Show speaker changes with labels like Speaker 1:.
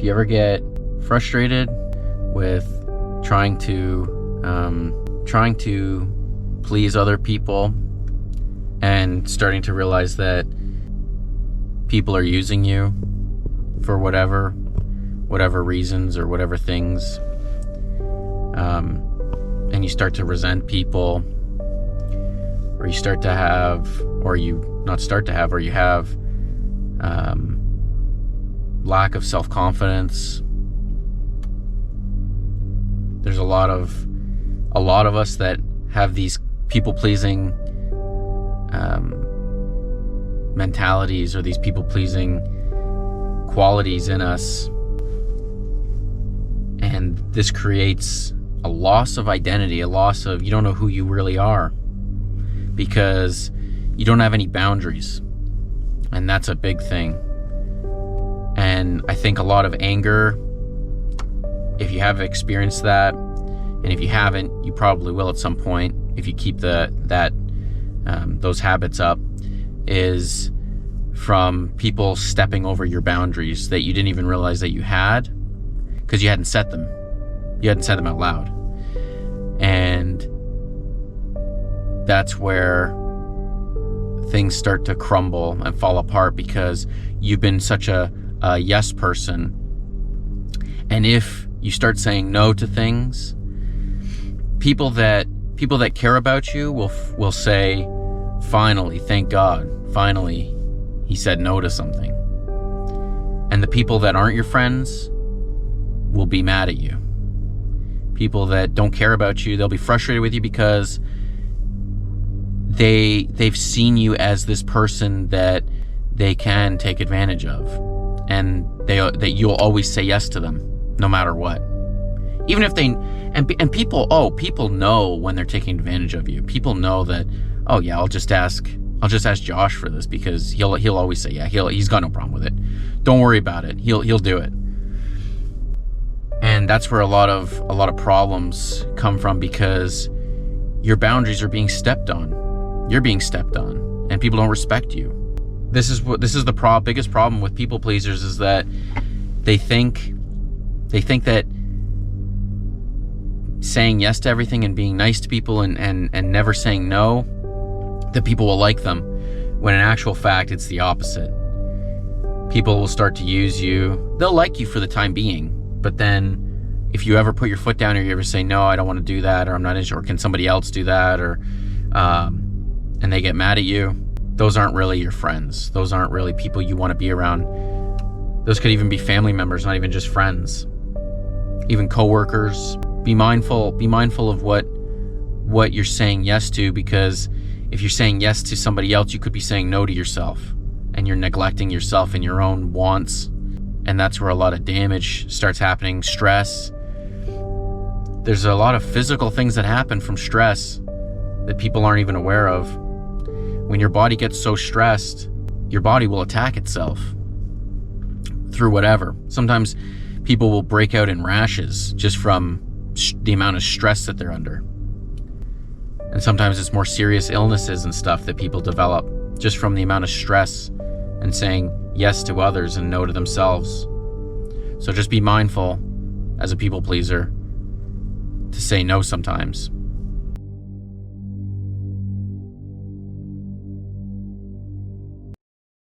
Speaker 1: If you ever get frustrated with trying to please other people and starting to realize that people are using you for whatever reasons or whatever things, and you start to resent people, or you start to have, or you not start to have, or you have lack of self-confidence. There's a lot of us that have these people-pleasing mentalities, or these people-pleasing qualities in us, and this creates a loss of identity, a loss of, you don't know who you really are because you don't have any boundaries, and that's a big thing. And I think a lot of anger, if you have experienced that, and if you haven't, you probably will at some point if you keep those habits up, is from people stepping over your boundaries that you didn't even realize that you had because you hadn't set them. You hadn't said them out loud. And that's where things start to crumble and fall apart because you've been such a yes person. And if you start saying no to things, people that care about you will say, finally, thank God, finally he said no to something. And the people that aren't your friends will be mad at you. People that don't care about you, they'll be frustrated with you because they've seen you as this person that they can take advantage of, and that you'll always say yes to them no matter what. Even if they, and people know when they're taking advantage of you. People know that, oh yeah, I'll just ask Josh for this because he'll always say yeah. He's got no problem with it. Don't worry about it. He'll do it. And that's where a lot of problems come from, because your boundaries are being stepped on. You're being stepped on, and people don't respect you. This is the biggest problem with people pleasers, is that they think that saying yes to everything and being nice to people and never saying no, that people will like them, when in actual fact it's the opposite. People will start to use you. They'll like you for the time being, but then if you ever put your foot down, or you ever say no, I don't want to do that, or I'm not interested, or can somebody else do that, or and they get mad at you, those aren't really your friends. Those aren't really people you want to be around. Those could even be family members, not even just friends, even coworkers. Be mindful of what you're saying yes to, because if you're saying yes to somebody else, you could be saying no to yourself, and you're neglecting yourself and your own wants. And that's where a lot of damage starts happening. Stress. There's a lot of physical things that happen from stress that people aren't even aware of. When your body gets so stressed, your body will attack itself through whatever. Sometimes people will break out in rashes just from the amount of stress that they're under. And sometimes it's more serious illnesses and stuff that people develop just from the amount of stress and saying yes to others and no to themselves. So just be mindful as a people pleaser to say no sometimes.